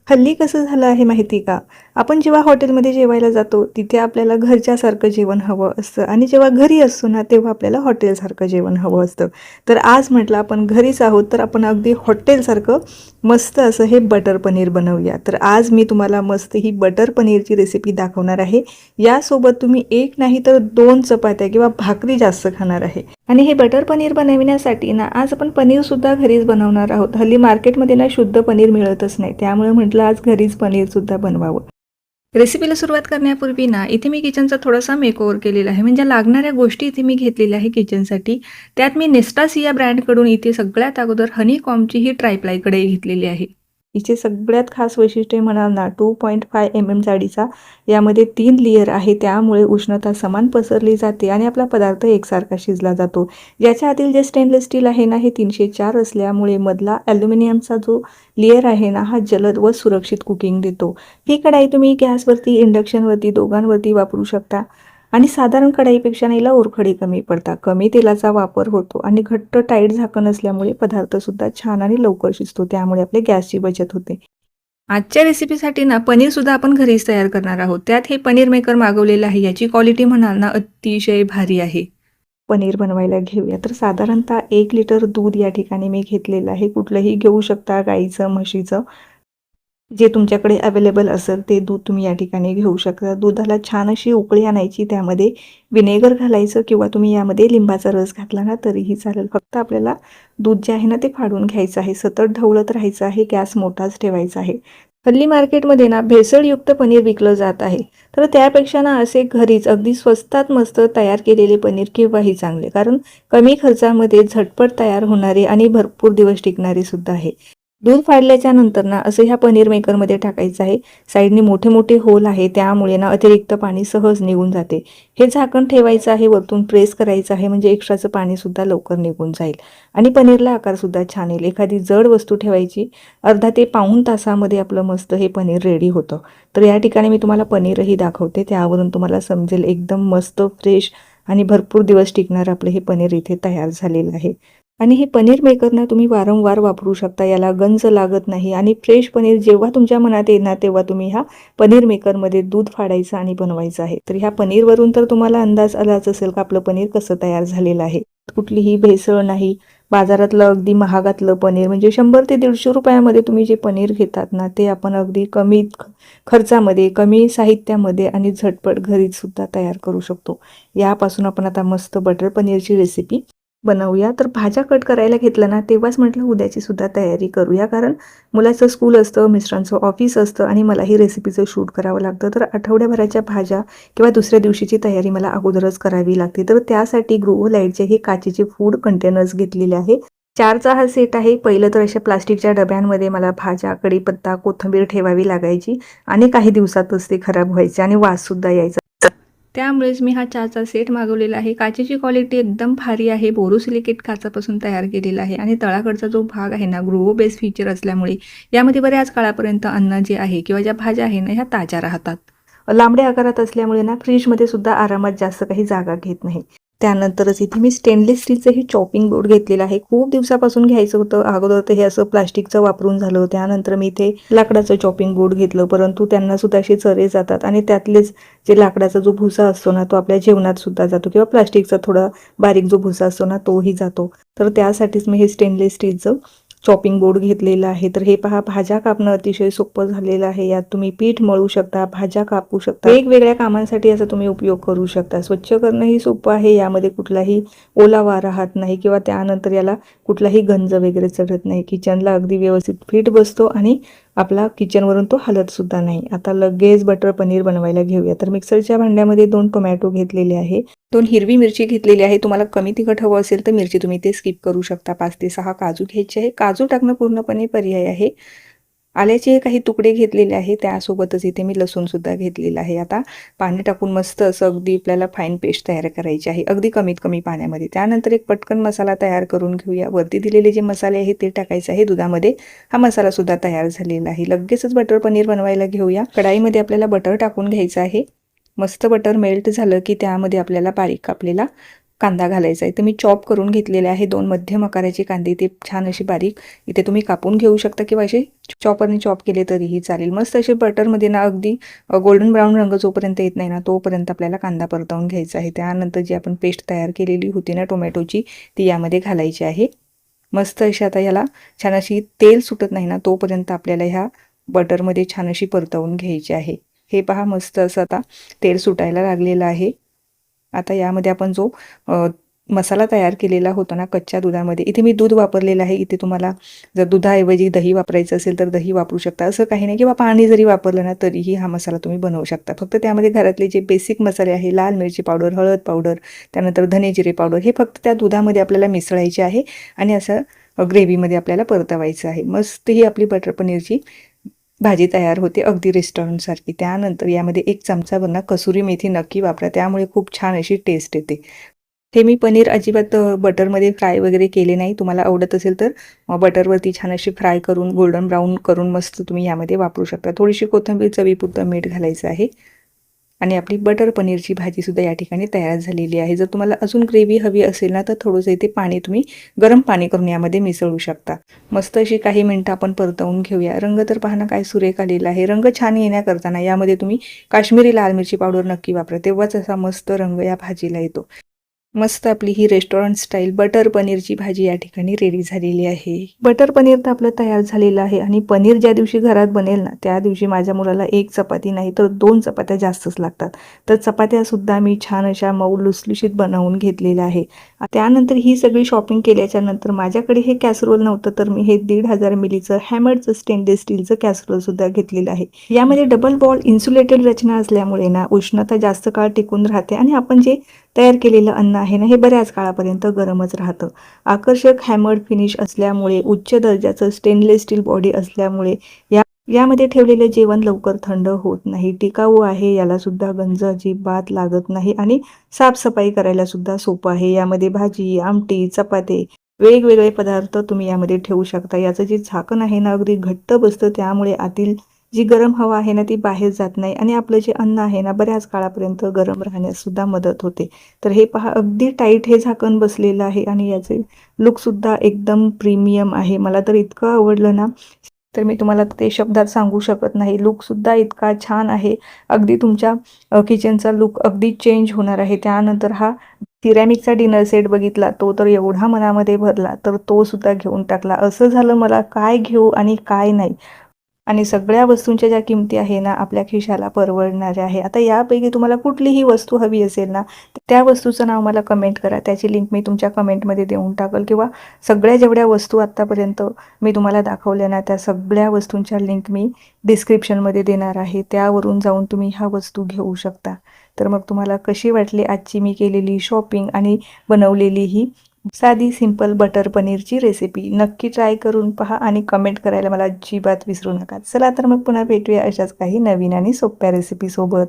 हल्ली कसं झालं आहे माहिती का? आपण जेव्हा हॉटेलमध्ये जेवायला जातो, तिथे आपल्याला घरच्यासारखं जेवण हवं असतं आणि जेव्हा घरी असतो ना, तेव्हा आपल्याला हॉटेलसारखं जेवण हवं असतं. तर आज म्हटलं आपण घरीच आहोत, तर आपण अगदी हॉटेलसारखं मस्त असं हे बटर पनीर बनवूया. तर आज मी तुम्हाला मस्त ही बटर पनीरची रेसिपी दाखवणार आहे. यासोबत तुम्ही एक नाही तर 2 चपात्या किंवा भाकरी जास्त खाणार आहे. आणि हे बटर पनीर बनविण्यासाठी ना आज आपण पनीरसुद्धा घरीच बनवणार आहोत. हल्ली मार्केटमध्ये ना शुद्ध पनीर मिळतच नाही. त्यामुळे म्हटलं आज घरीच पनीरसुद्धा बनवावं. रेसिपीला सुरुवात करण्यापूर्वी ना इथे मी किचनचा थोडासा मेकओव्हर केलेला आहे. म्हणजे लागणाऱ्या गोष्टी इथे मी घेतलेल्या आहे किचनसाठी. त्यात मी नेस्टासिया ब्रँडकडून इथे सगळ्यात अगोदर हनीकॉम्बची ही ट्रायप्लाय कढई घेतलेली आहे. हिचे सगळ्यात खास वैशिष्ट्य म्हणाल ना 2.5 जाडीचा यामध्ये 3 लेयर आहे. त्यामुळे उष्णता समान पसरली जाते आणि आपला पदार्थ एकसारखा शिजला जातो. याच्या आतील जे स्टेनलेस स्टील आहे ना हे 304 असल्यामुळे मधला ॲल्युमिनियमचा जो लेयर आहे ना हा जलद व सुरक्षित कुकिंग देतो. ही कढाई तुम्ही गॅसवरती, इंडक्शनवरती दोघांवरती वापरू शकता आणि साधारण कढाईपेक्षा ना हिला ओरखडी कमी पडतात. कमी तेलाचा वापर होतो आणि घट्ट टाईट झाकण असल्यामुळे पदार्थसुद्धा छान आणि लवकर शिजतो. त्यामुळे आपल्या गॅसची बचत होते. आजच्या रेसिपीसाठी ना पनीरसुद्धा आपण घरीच तयार करणार आहोत. त्यात हे पनीर मेकर मागवलेलं आहे. याची क्वालिटी म्हणाल ना अतिशय भारी आहे. पनीर बनवायला घेऊया. तर साधारणतः 1 लिटर दूध या ठिकाणी मी घेतलेलं आहे. कुठलंही घेऊ शकता, गाईचं, म्हशीचं. जे तुमच्याकडे अवेलेबल असेल ते दूध तुम्ही या ठिकाणी घेऊ शकता. दुधाला छान अशी उकळी आणायची. त्यामध्ये व्हिनेगर घालायचं किंवा तुम्ही यामध्ये लिंबाचा रस घातला ना तरीही चालेल. फक्त आपल्याला दूध जे आहे ना ते फाडून घ्यायचं आहे. सतत ढवळत राहायचं आहे. गॅस मोठाच ठेवायचा आहे. हल्ली मार्केटमध्ये ना भेसळयुक्त पनीर विकलं जात आहे. तर त्यापेक्षा ना असे घरीच अगदी स्वस्तात मस्त तयार केलेले पनीर केव्हाही चांगले. कारण कमी खर्चामध्ये झटपट तयार होणारे आणि भरपूर दिवस टिकणारे सुद्धा आहे. दूध फाडल्याच्या नंतर ना असं ह्या पनीर मेकरमध्ये टाकायचं आहे. साईडने मोठे मोठे होल आहे. त्यामुळे ना अतिरिक्त पाणी सहज निघून जाते. हे झाकण ठेवायचं आहे. वरतून प्रेस करायचं आहे म्हणजे एक्स्ट्राचं पाणीसुद्धा लवकर निघून जाईल आणि पनीरला आकारसुद्धा छान येईल. एखादी जड वस्तू ठेवायची. अर्धा ते पाऊण तासामध्ये आपलं मस्त हे पनीर रेडी होतं. तर या ठिकाणी मी तुम्हाला पनीरही दाखवते. त्यावरून तुम्हाला समजेल एकदम मस्त फ्रेश आणि भरपूर दिवस टिकणारं आपलं हे पनीर इथे तयार झालेलं आहे. आणि हे पनीर मेकर ना तुम्ही वारंवार वापरू शकता. याला गंज लागत नाही आणि फ्रेश पनीर जेव्हा तुमच्या मनात येणार तेव्हा तुम्ही ह्या पनीर मेकरमध्ये दूध फाडायचं आणि बनवायचं आहे. तर ह्या पनीरवरून तर तुम्हाला अंदाज आलाच असेल का आपलं पनीर कसं तयार झालेलं आहे. कुठलीही भेसळ नाही. बाजारातलं अगदी महागातलं पनीर म्हणजे 100 ते 150 रुपयामध्ये तुम्ही जे पनीर घेतात ना ते आपण अगदी कमी खर्चामध्ये, कमी साहित्यामध्ये आणि झटपट घरीच सुद्धा तयार करू शकतो. यापासून आपण आता मस्त बटर पनीरची रेसिपी बनवूया. तर भाज्या कट करायला घेतलं ना तेव्हाच म्हटलं उद्याची सुद्धा तयारी करूया. कारण मुलाचं स्कूल असतं, मिस्टरांचं ऑफिस असतं आणि मला ही रेसिपीचं शूट करावं लागतं. तर आठवड्याभराच्या भाज्या किंवा दुसऱ्या दिवशीची तयारी मला अगोदरच करावी लागते. तर त्यासाठी ग्रो लाईटचे हे काचेचे फूड कंटेनर्स घेतलेले आहे. 4चा हा सेट आहे. पहिलं तर अशा प्लास्टिकच्या डब्यांमध्ये मला भाज्या, कढीपत्ता, कोथिंबीर ठेवावी लागायची आणि काही दिवसातच ते खराब व्हायचे आणि वाससुद्धा यायचा. त्यामुळेच मी हा चहाचा सेट मागवलेला आहे. काचेची क्वालिटी एकदम भारी आहे. बोरोसिलिकेट काचापासून तयार केलेला आहे आणि तळाकडचा जो भाग आहे ना ग्रो बेस फीचर असल्यामुळे यामध्ये बऱ्याच काळापर्यंत अन्न जे आहे किंवा ज्या भाज्या आहे ना ह्या ताज्या राहतात. लांबड्या आकारात असल्यामुळे ना फ्रीजमध्ये सुद्धा आरामात जास्त काही जागा घेत नाही. त्यानंतरच इथे मी स्टेनलेस स्टीलचं हे चॉपिंग बोर्ड घेतलेलं आहे. खूप दिवसापासून घ्यायचं होतं. अगोदर तर हे असं प्लास्टिकचं वापरून झालं. त्यानंतर मी इथे लाकडाचं चॉपिंग बोर्ड घेतलं. परंतु त्यांना सुद्धा असे चरे जातात आणि त्यातलेच जे लाकडाचा जो भुसा असतो ना तो आपल्या जेवणात सुद्धा जातो किंवा प्लास्टिकचा थोडा बारीक जो भुसा असतो ना तोही जातो. तर त्यासाठीच मी हे स्टेनलेस स्टीलचं चॉपिंग बोर्ड घेतलेला आहे. तर हे पहा भाज्या कापणं अतिशय सोपं झालेलं आहे. यात तुम्ही पीठ मळू शकता, भाज्या कापू शकता. वेगवेगळ्या कामांसाठी याचा तुम्ही उपयोग करू शकता. स्वच्छ करणंही सोपं आहे. यामध्ये कुठलाही ओलावा राहत नाही किंवा त्यानंतर याला कुठलाही गंज वगैरे चढत नाही. किचनला अगदी व्यवस्थित फिट बसतो आणि आपला किचनवरून तो हलत सुद्धा नाही. आता लगेच बटर पनीर बनवायला घेऊया. तर मिक्सरच्या भांड्यामध्ये 2 टोमॅटो घेतलेले आहे. 2 हिरवी मिरची घेतलेली आहे. तुम्हाला कमी तिखट हवं असेल तर मिरची तुम्ही ते स्किप करू शकता. 5 ते 6 काजू घ्यायचे आहे. काजू टाकणं पूर्णपणे पर्याय आहे. आल्याचे काही तुकडे घेतलेले आहे. त्यासोबतच इथे मी लसूण सुद्धा घेतलेला आहे. आता पाणी टाकून मस्त असं अगदी आपल्याला फाईन पेस्ट तयार करायची आहे. अगदी कमीत कमी पाण्यामध्ये. त्यानंतर एक पटकन मसाला तयार करून घेऊया. वरती दिलेले जे मसाले आहेत ते टाकायचे आहे दुधामध्ये. हा मसाला सुद्धा तयार झालेला आहे. लगेचच बटर पनीर बनवायला घेऊया. कढाईमध्ये आपल्याला बटर टाकून घ्यायचं आहे. मस्त बटर मेल्ट झालं की त्यामध्ये आपल्याला बारीक कापलेला कांदा घालायचा आहे. तर मी चॉप करून घेतलेले आहे 2 मध्यम आकाराचे कांदे, ते छान अशी बारीक इथे तुम्ही कापून घेऊ शकता किंवा असे चॉपरने चॉप केले तरीही चालेल. मस्त असे बटरमध्ये ना अगदी गोल्डन ब्राऊन रंग जोपर्यंत येत नाही ना तोपर्यंत आपल्याला कांदा परतवून घ्यायचा आहे. त्यानंतर जी आपण पेस्ट तयार केलेली होती ना टोमॅटोची ती यामध्ये घालायची आहे. मस्त अशी आता याला छान अशी तेल सुटत नाही ना तोपर्यंत आपल्याला ह्या बटरमध्ये छान अशी परतवून घ्यायची आहे. हे पहा मस्त असं आता तेल सुटायला लागलेलं आहे. आता यामध्ये आपण जो मसाला तयार केलेला होता ना कच्च्या दुधामध्ये, इथे मी दूध वापरलेलं आहे. इथे तुम्हाला जर दुधाऐवजी दही वापरायचं असेल तर दही वापरू शकता, असं काही नाही, किंवा पाणी जरी वापरलं ना तरीही हा मसाला तुम्ही बनवू शकता. फक्त त्यामध्ये घरातले जे बेसिक मसाले आहे, लाल मिरची पावडर, हळद पावडर, त्यानंतर धने जिरे पावडर, हे फक्त त्या दुधामध्ये आपल्याला मिसळायचे आहे आणि असं ग्रेव्हीमध्ये आपल्याला परतवायचं आहे. मस्त ही आपली बटर पनीरची भाजी तयार होते अगदी रेस्टॉरंटसारखी. त्यानंतर यामध्ये 1 चमचा कसुरी मेथी नक्की वापरा, त्यामुळे खूप छान अशी टेस्ट येते. हे मी पनीर अजिबात बटरमध्ये फ्राय वगैरे केले नाही. तुम्हाला आवडत असेल तर बटरवरती छान अशी फ्राय करून गोल्डन ब्राऊन करून मस्त तुम्ही यामध्ये वापरू शकता. थोडीशी कोथिंबीर, चवीपुरतं मीठ घालायचं आहे आणि आपली बटर पनीरची भाजीसुद्धा या ठिकाणी तयार झालेली आहे. जर तुम्हाला अजून ग्रेव्ही हवी असेल ना तर थोडंसं इथे पाणी तुम्ही गरम पाणी करून यामध्ये मिसळू शकता. मस्त अशी काही मिनटं आपण परतवून घेऊया. रंग तर पहा ना काय सुरेख आलेला आहे. रंग छान येण्याकरता यामध्ये तुम्ही काश्मीरी लाल मिरची पावडर नक्की वापरा, तेव्हाच असा मस्त रंग या भाजीला येतो. मस्त आपली ही रेस्टॉरंट स्टाईल बटर पनीरची भाजी या ठिकाणी रेडी झालेली आहे. बटर पनीर तर आपलं तयार झालेलं आहे आणि पनीर ज्या दिवशी घरात बनेल ना त्या दिवशी माझ्या मुलाला 1 चपाती नाही तर 2 चपात्या जास्तच लागतात. तर चपात्या सुद्धा मी छान अशा मऊ लुसलुशीत बनवून घेतलेल्या आहे. त्यानंतर ही सगळी शॉपिंग केल्याच्या नंतर माझ्याकडे हे कॅसरोल नव्हतं तर मी हे 1,500 मिलीचं हॅमरचं स्टेनलेस स्टीलचं कॅसरोल सुद्धा घेतलेलं आहे. यामध्ये डबल बॉल इन्सुलेटेड रचना असल्यामुळे ना उष्णता जास्त काळ टिकून राहते आणि आपण जे तयार केलेलं अन्न आहे ना हे बऱ्याच काळापर्यंत गरमच राहतं. आकर्षक हॅमर्ड फिनिश असल्यामुळे, उच्च दर्जाचं स्टेनलेस स्टील बॉडी असल्यामुळे यामध्ये ठेवलेले जेवण लवकर थंड होत नाही. टिकाऊ आहे, याला सुद्धा गंज अजिबात लागत नाही आणि साफसफाई करायला सुद्धा सोपं आहे. यामध्ये भाजी, आमटी, चपाती, वेगवेगळे पदार्थ तुम्ही यामध्ये ठेवू शकता. याचं जे झाकण आहे ना अगदी घट्ट बसतं, त्यामुळे आतील जी गरम हवा आहे ना ती बाहेर जात नाही आणि आपलं जे अन्न आहे ना बऱ्याच काळापर्यंत गरम राहण्यास सुद्धा मदत होते. तर हे पहा अगदी टाईट हे झाकण बसलेलं आहे आणि याचे लुकसुद्धा एकदम प्रीमियम आहे. मला तर इतकं आवडलं ना तर मी तुम्हाला ते शब्दात सांगू शकत नाही. लुकसुद्धा इतका छान आहे, अगदी तुमच्या किचनचा लुक अगदी चेंज होणार आहे. त्यानंतर हा सिरॅमिकचा डिनर सेट बघितला, तो तर एवढा मनामध्ये भरला तर तो सुद्धा घेऊन टाकला. असं झालं मला काय घेऊ आणि काय नाही. आणि सगळ्या वस्तूंच्या ज्या किमती आहे ना आपल्या खिशाला परवडणाऱ्या आहे. आता यापैकी तुम्हाला कुठलीही वस्तू हवी असेल ना त्या वस्तूचं नाव मला कमेंट करा, त्याची लिंक मी तुमच्या कमेंटमध्ये देऊन टाकल, किंवा सगळ्या जेवढ्या वस्तू आत्तापर्यंत मी तुम्हाला दाखवल्या ना त्या सगळ्या वस्तूंच्या लिंक मी डिस्क्रिप्शनमध्ये देणार आहे. त्यावरून जाऊन तुम्ही ह्या वस्तू घेऊ शकता. तर मग तुम्हाला कशी वाटली आजची मी केलेली शॉपिंग आणि बनवलेली ही साधी सिंपल बटर पनीरची रेसिपी? नक्की ट्राय करून पहा आणि कमेंट करायला मला अजिबात विसरू नका. चला तर मग पुन्हा भेटूया अशाच काही नवीन आणि सोप्या रेसिपीसोबत.